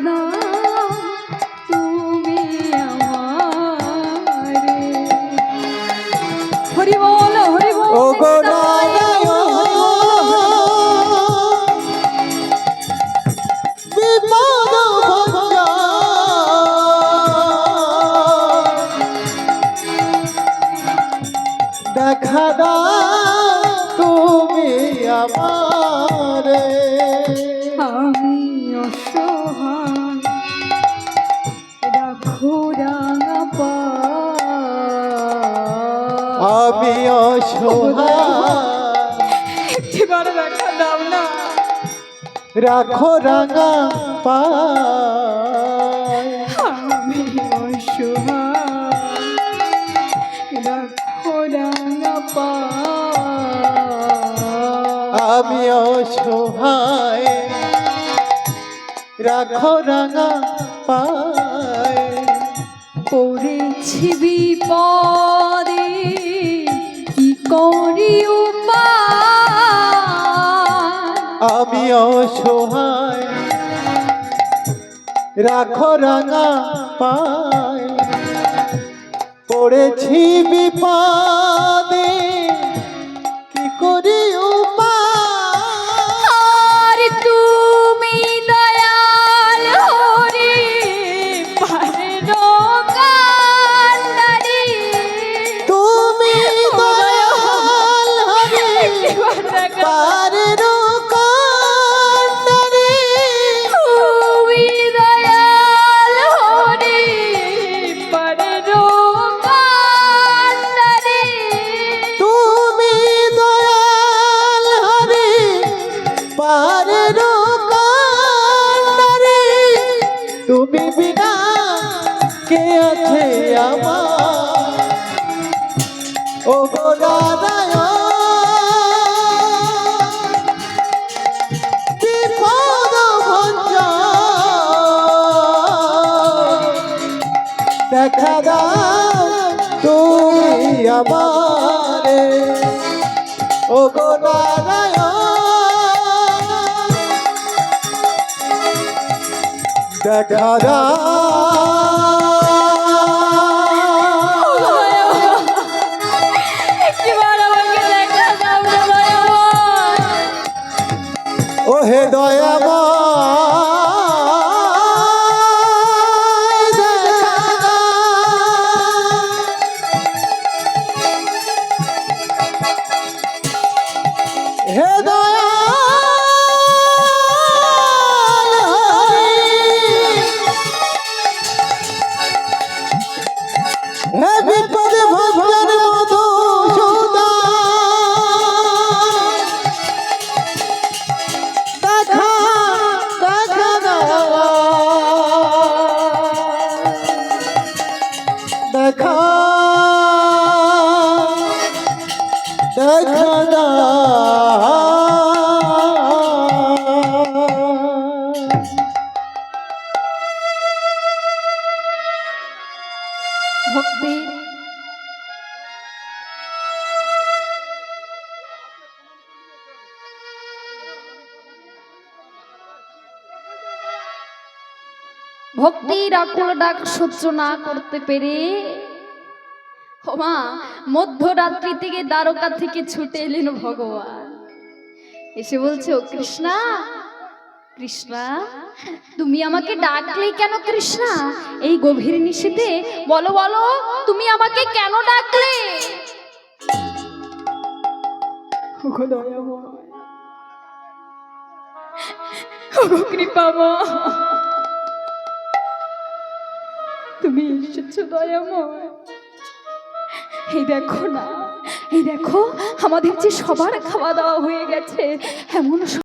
না তুমি আমারে। হরি বল হরি বল। ও গো নারায়ণ বিপদ ভঞ্জন দেখা দাও তুমি আমারে। আমি অসহায় রাখো রাঙা পায়। আমি অসহায় একটিবার দেখা দাও না। রাখো রাঙা পায়। আমি অসহায় রাখো রাঙা পায়। আমি অসহায় রাখো রাঙা পায়। পড়েছি বিপদে কি করি উপায়। আমি অসহায় রাখো রাঙা পায়। পড়েছি বিপদে কি করি উপায়। আর তুমি দয়াল হরি পারের কান্ডারি। তুমি দয়াল হরি পারের কান্ডারি। তুমি দয়াল হরি পারের কান্ডারি। তুমি দয়াল হরি পারের কান্ডারি। তুমি বিনা কে আছে আমার। ও গো নারায়ণ বিপদ ভঞ্জন দেখা দাও তুমি আমারে। ও গো নারায়ণ দেখা দাও। একটিবার আমাকে দেখা দাও গো দয়াময়। ও হে দয়াময় দেখা দাও। হে দয়াল হরি হে বিপদে ভঞ্জন মধুসূদন দেখা দেখা দাও। দেখা দেখা দাও। ভক্তি ভক্তির আকুল ডাক সহ্য না করতে পেরে ওমা মধ্যরাত্রি থেকে দ্বারকা থেকে ছুটে এলেন ভগবান। এসে বলছে, ও কৃষ্ণা কৃষ্ণা তুমি আমাকে ডাকলে কেন? কৃষ্ণা এই গভীর নিশীথে বলো বলো তুমি আমাকে কেন ডাকলে? ওগো দয়াময়, ওগো কৃপাময়, তুমি এসেছো দয়াময়। এই দেখো না, এই দেখো আমাদের যে সবার খাওয়া দাওয়া হয়ে গেছে, এমন